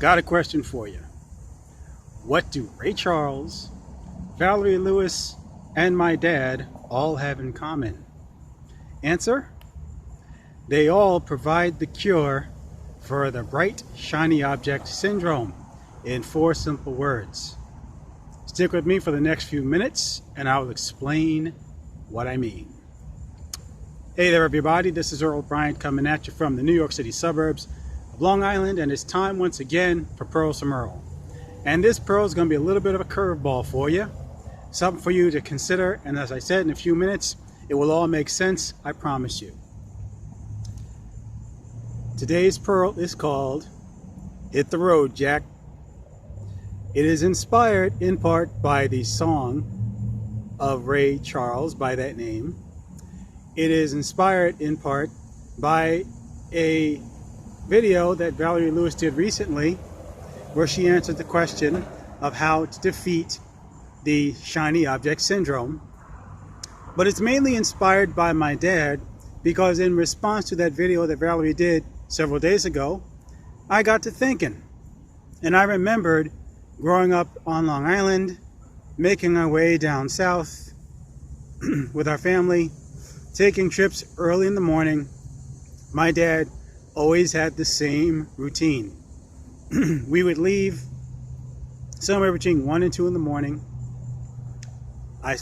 got a question for you. What do Ray Charles, Valerie Lewis, and my dad all have in common? Answer: they all provide the cure for the bright, shiny object syndrome in 4 simple words. Stick with me for the next few minutes and I will explain what I mean. Hey there everybody, this is Earl Bryant coming at you from the New York City suburbs of Long Island, and it's time once again for Pearls from Earl. And this pearl is going to be a little bit of a curveball for you, something for you to consider, and as I said, in a few minutes it will all make sense, I promise you. Today's pearl is called Hit the Road, Jack. It is inspired in part by the song of Ray Charles by that name. It is inspired in part by a video that Valerie Lewis did recently where she answered the question of how to defeat the shiny object syndrome. But it's mainly inspired by my dad, because in response to that video that Valerie did several days ago, I got to thinking, and I remembered growing up on Long Island, making our way down south with our family, taking trips early in the morning. My dad always had the same routine. We would leave somewhere between 1 and 2 in the morning.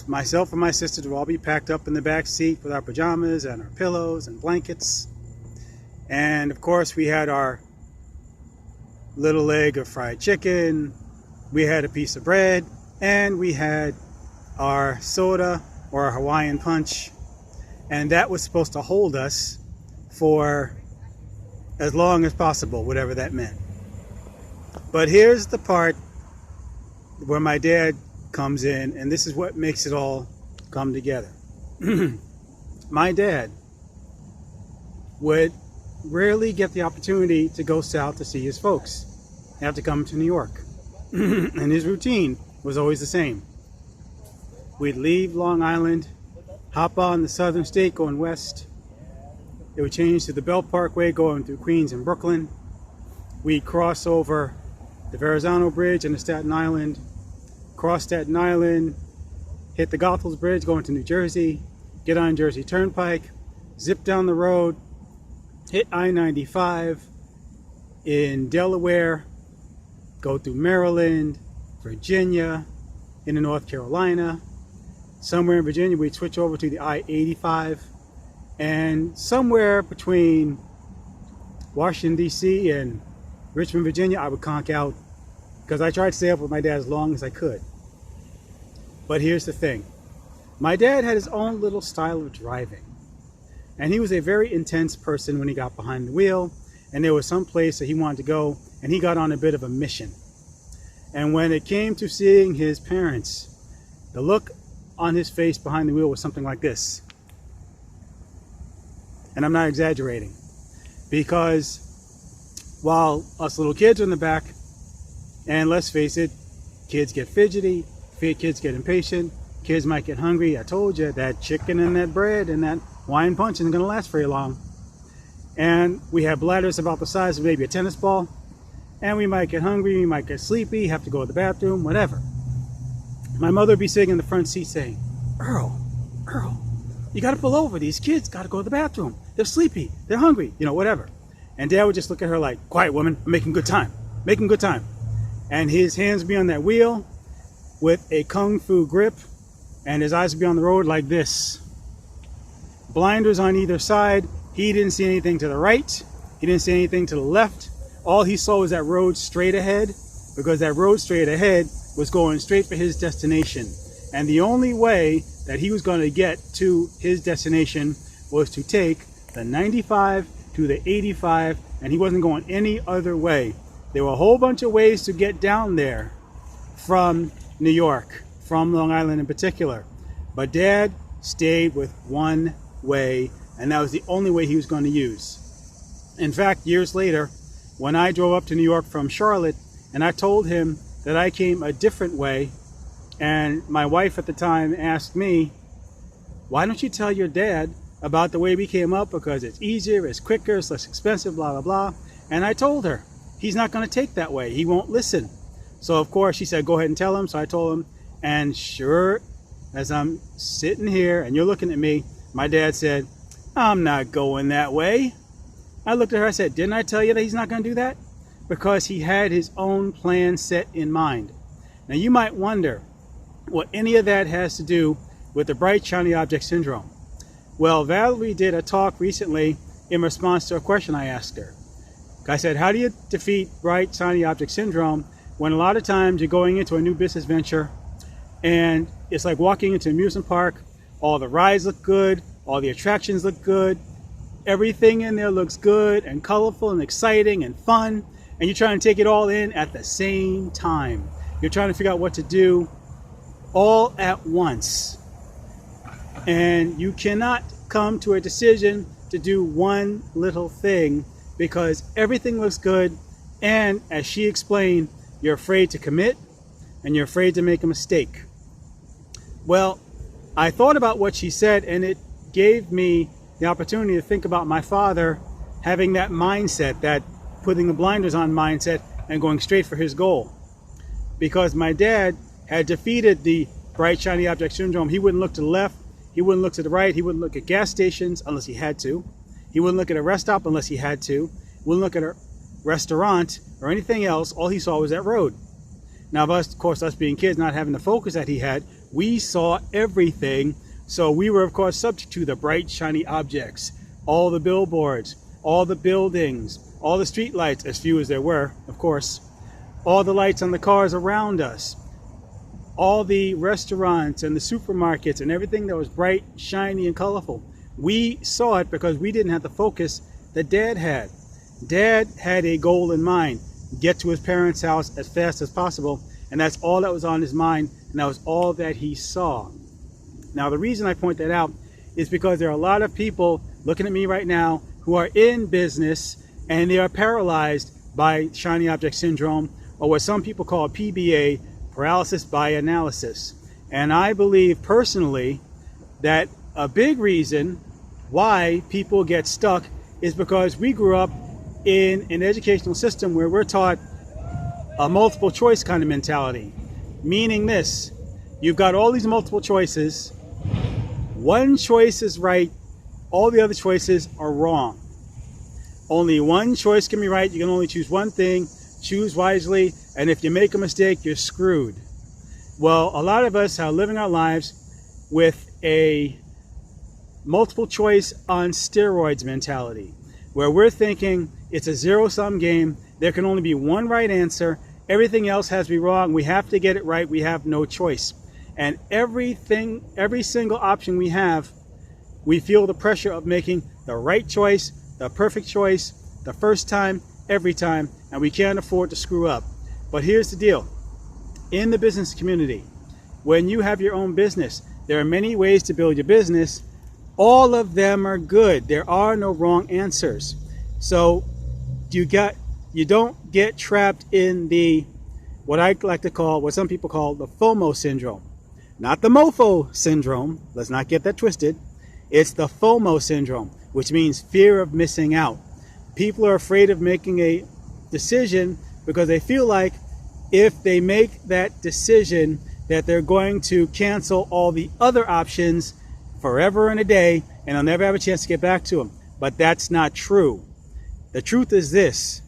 Myself and my sisters would all be packed up in the back seat with our pajamas and our pillows and blankets. And of course we had our little leg of fried chicken, we had a piece of bread, and we had our soda or our Hawaiian punch. And that was supposed to hold us for as long as possible, whatever that meant. But here's the part where my dad comes in, and this is what makes it all come together. My dad would rarely get the opportunity to go south to see his folks. He'd have to come to New York. And his routine was always the same. We'd leave Long Island, hop on the Southern State going west. It would change to the Belt Parkway going through Queens and Brooklyn. We'd cross over the Verrazano Bridge into Staten Island, cross Staten Island, hit the Goethals Bridge going to New Jersey, get on Jersey Turnpike, zip down the road, hit I-95 in Delaware, go through Maryland, Virginia, into North Carolina. Somewhere in Virginia we'd switch over to the I-85, and somewhere between Washington DC and Richmond, Virginia, I would conk out, because I tried to stay up with my dad as long as I could. But here's the thing. My dad had his own little style of driving, and he was a very intense person when he got behind the wheel, and there was some place that he wanted to go, and he got on a bit of a mission. And when it came to seeing his parents, the look on his face behind the wheel was something like this. And I'm not exaggerating, because while us little kids are in the back, and let's face it, kids get fidgety, kids get impatient, kids might get hungry. I told you, that chicken and that bread and that Hawaiian punch isn't going to last very long. And we have bladders about the size of maybe a tennis ball, and we might get hungry, we might get sleepy, have to go to the bathroom, whatever. My mother would be sitting in the front seat saying, Earl, you got to pull over. These kids got to go to the bathroom. They're sleepy, they're hungry, you know, whatever. And Dad would just look at her like, quiet woman, I'm making good time, making good time. And his hands would be on that wheel with a kung fu grip, and his eyes would be on the road like this. Blinders on either side. He didn't see anything to the right, he didn't see anything to the left. All he saw was that road straight ahead, because that road straight ahead was going straight for his destination. And the only way that he was going to get to his destination was to take the 95 to the 85, and he wasn't going any other way. There were a whole bunch of ways to get down there from New York, from Long Island in particular. But Dad stayed with one way, and that was the only way he was going to use. In fact, years later, when I drove up to New York from Charlotte, and I told him that I came a different way, and my wife at the time asked me, why don't you tell your dad about the way we came up, because it's easier, it's quicker, it's less expensive, blah, blah, blah. And I told her, he's not going to take that way. He won't listen. So of course she said, go ahead and tell him. So I told him, and sure as I'm sitting here and you're looking at me, my dad said, I'm not going that way. I looked at her, I said, didn't I tell you that he's not going to do that? Because he had his own plan set in mind. Now you might wonder what any of that has to do with the bright shiny object syndrome. Well, Valerie did a talk recently in response to a question I asked her. I said, how do you defeat bright shiny object syndrome when a lot of times you're going into a new business venture and it's like walking into an amusement park, all the rides look good, all the attractions look good, everything in there looks good and colorful and exciting and fun, and you're trying to take it all in at the same time. You're trying to figure out what to do all at once. And you cannot come to a decision to do one little thing because everything looks good, and as she explained, you're afraid to commit and you're afraid to make a mistake. Well, I thought about what she said, and it gave me the opportunity to think about my father having that mindset, that putting the blinders on mindset and going straight for his goal. Because my dad had defeated the bright shiny object syndrome. He wouldn't look to the left, he wouldn't look to the right, he wouldn't look at gas stations unless he had to. He wouldn't look at a rest stop unless he had to. He wouldn't look at a restaurant or anything else. All he saw was that road. Now, of course, us being kids, not having the focus that he had, we saw everything. So we were, of course, subject to the bright, shiny objects, all the billboards, all the buildings, all the street lights, as few as there were, of course, all the lights on the cars around us, all the restaurants and the supermarkets and everything that was bright, shiny, and colorful. We saw it because we didn't have the focus that Dad had. Dad had a goal in mind, get to his parents' house as fast as possible, and that's all that was on his mind, and that was all that he saw. Now, the reason I point that out is because there are a lot of people looking at me right now who are in business and they are paralyzed by shiny object syndrome, or what some people call PBA, paralysis by analysis. And I believe personally that a big reason why people get stuck is because we grew up in an educational system where we're taught a multiple choice kind of mentality. Meaning this, you've got all these multiple choices, one choice is right, all the other choices are wrong. Only one choice can be right, you can only choose one thing, choose wisely, and if you make a mistake, you're screwed. Well, a lot of us are living our lives with a multiple choice on steroids mentality, where we're thinking it's a zero-sum game, there can only be one right answer, everything else has to be wrong, we have to get it right, we have no choice. And every single option we have, we feel the pressure of making the right choice, the perfect choice, the first time, every time, and we can't afford to screw up. But here's the deal. In the business community, when you have your own business, there are many ways to build your business. All of them are good. There are no wrong answers. So you don't get trapped in the, what I like to call, what some people call the FOMO syndrome. Not the MOFO syndrome. Let's not get that twisted. It's the FOMO syndrome, which means fear of missing out. People are afraid of making a decision because they feel like if they make that decision that they're going to cancel all the other options forever and a day and they'll never have a chance to get back to them. But that's not true. The truth is this.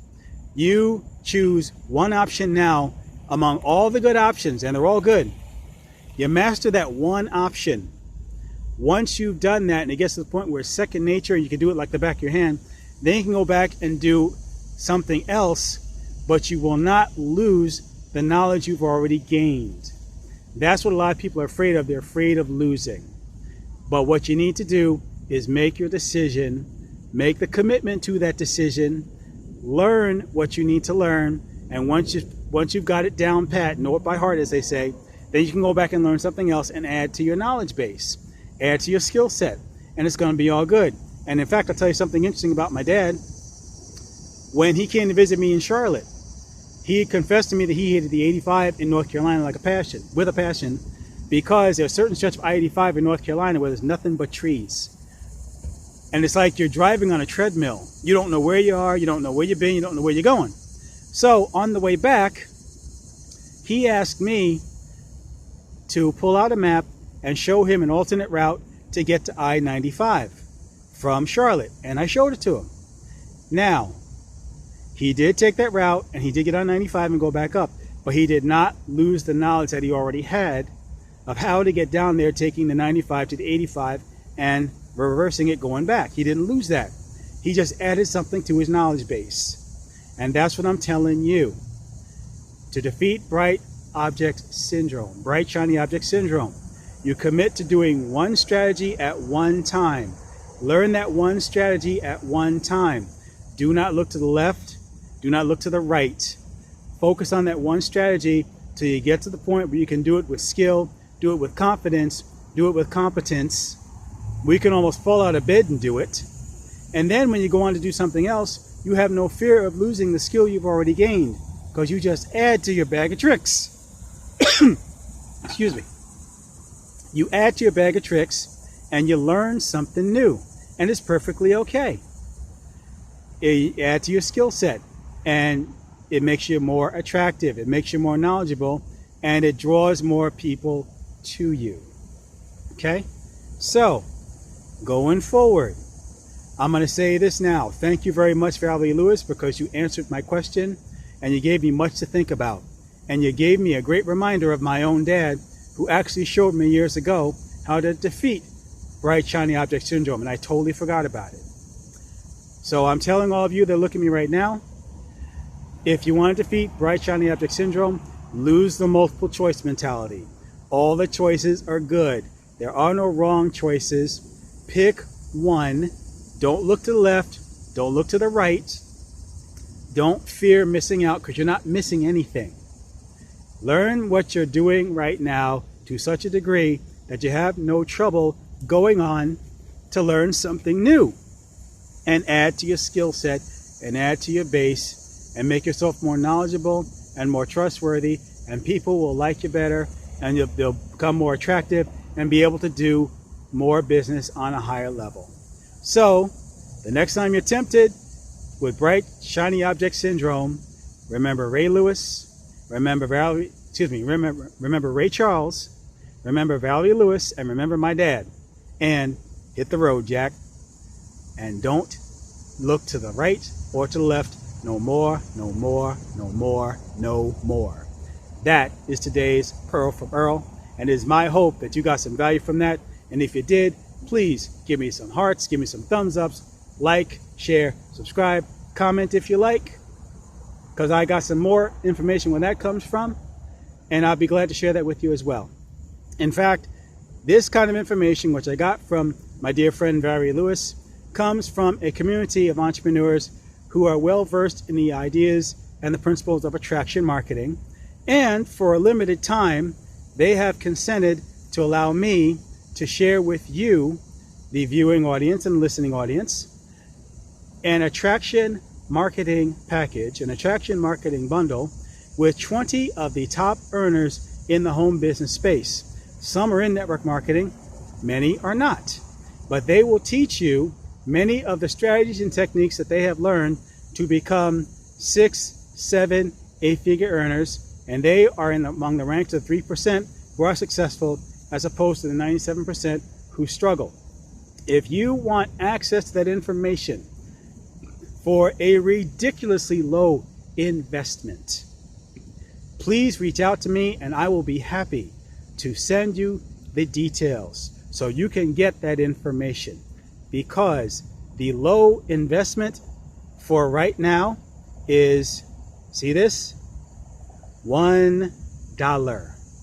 You choose one option now among all the good options, and they're all good. You master that one option. Once you've done that and it gets to the point where it's second nature and you can do it like the back of your hand, then you can go back and do something else, but you will not lose the knowledge you've already gained. That's what a lot of people are afraid of. They're afraid of losing. But what you need to do is make your decision, make the commitment to that decision, learn what you need to learn, and once you've got it down pat, know it by heart as they say, then you can go back and learn something else and add to your knowledge base, add to your skill set, and it's going to be all good. And in fact, I'll tell you something interesting about my dad. When he came to visit me in Charlotte, he confessed to me that he hated the 85 in North Carolina with a passion, because there's a certain stretch of I-85 in North Carolina where there's nothing but trees. And it's like you're driving on a treadmill. You don't know where you are, you don't know where you've been, you don't know where you're going. So on the way back, he asked me to pull out a map and show him an alternate route to get to I-95 from Charlotte, and I showed it to him. Now, he did take that route and he did get on 95 and go back up, but he did not lose the knowledge that he already had of how to get down there, taking the 95 to the 85 and reversing it going back. He didn't lose that. He just added something to his knowledge base. And that's what I'm telling you. To defeat bright object syndrome, bright shiny object syndrome, you commit to doing one strategy at one time. Learn that one strategy at one time. Do not look to the left. Do not look to the right. Focus on that one strategy till you get to the point where you can do it with skill, do it with confidence, do it with competence. We can almost fall out of bed and do it. And then when you go on to do something else, you have no fear of losing the skill you've already gained, because you just add to your bag of tricks. Excuse me. You add to your bag of tricks and you learn something new, and it's perfectly okay. You add to your skill set and it makes you more attractive, it makes you more knowledgeable, and it draws more people to you. Okay? So, going forward, I'm going to say this now. Thank you very much, Valerie Lewis, because you answered my question and you gave me much to think about. And you gave me a great reminder of my own dad, who actually showed me years ago how to defeat bright shiny object syndrome, and I totally forgot about it. So I'm telling all of you that look at me right now, if you want to defeat bright shiny object syndrome, lose the multiple choice mentality. All the choices are good. There are no wrong choices. Pick one. Don't look to the left. Don't look to the right. Don't fear missing out, because you're not missing anything. Learn what you're doing right now to such a degree that you have no trouble going on to learn something new, and add to your skill set and add to your base and make yourself more knowledgeable and more trustworthy, and people will like you better, and they'll become more attractive and be able to do more business on a higher level. So the next time you're tempted with bright shiny object syndrome, remember Ray Lewis, remember remember Ray Charles, remember Valerie Lewis, and remember my dad, and hit the road, Jack. And don't look to the right or to the left. No more, no more, no more, no more. That is today's Pearl from Earl, and it is my hope that you got some value from that. And if you did, please give me some hearts, give me some thumbs ups, like, share, subscribe, comment if you like, because I got some more information where that comes from, and I'll be glad to share that with you as well. In fact, this kind of information, which I got from my dear friend Valerie Lewis, comes from a community of entrepreneurs who are well versed in the ideas and the principles of attraction marketing. And for a limited time, they have consented to allow me to share with you, the viewing audience and listening audience, an attraction marketing package, an attraction marketing bundle with 20 of the top earners in the home business space. Some are in network marketing, many are not, but they will teach you many of the strategies and techniques that they have learned to become 6, 7, 8-figure earners, and they are among the ranks of 3% who are successful, as opposed to the 97% who struggle. If you want access to that information for a ridiculously low investment, please reach out to me and I will be happy to send you the details so you can get that information. Because the low investment for right now is, see this? $1.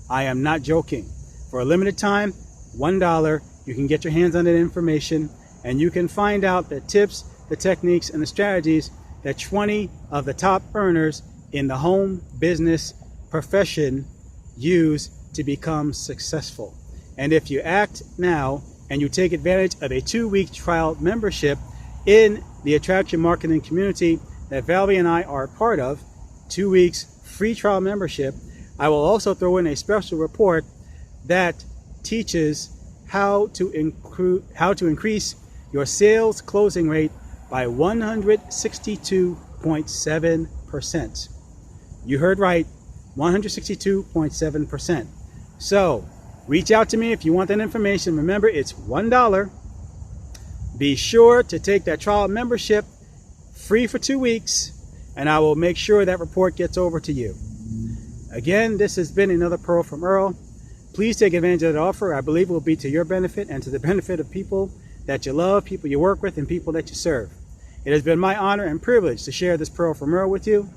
I am not joking. For a limited time, $1, you can get your hands on that information, and you can find out the tips, the techniques, and the strategies that 20 of the top earners in the home business profession use to become successful. And if you act now and you take advantage of a 2-week trial membership in the attraction marketing community that Valerie and I are part of, 2 weeks free trial membership, I will also throw in a special report that teaches how to increase your sales closing rate by 162.7%. You heard right, 162.7%. So reach out to me if you want that information. Remember, it's $1. Be sure to take that trial membership free for 2 weeks, and I will make sure that report gets over to you. Again, this has been another Pearl from Earl. Please take advantage of the offer. I believe it will be to your benefit and to the benefit of people that you love, people you work with, and people that you serve. It has been my honor and privilege to share this Pearl from Earl with you.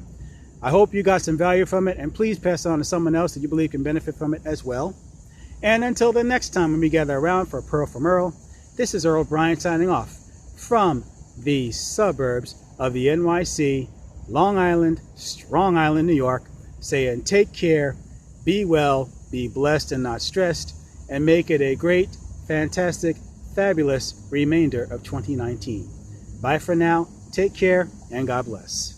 I hope you got some value from it, and please pass it on to someone else that you believe can benefit from it as well. And until the next time when we gather around for a Pearl from Earl, this is Earl Bryant signing off from the suburbs of the NYC, Long Island, Strong Island, New York, saying take care, be well, be blessed and not stressed, and make it a great, fantastic, fabulous remainder of 2019. Bye for now, take care, and God bless.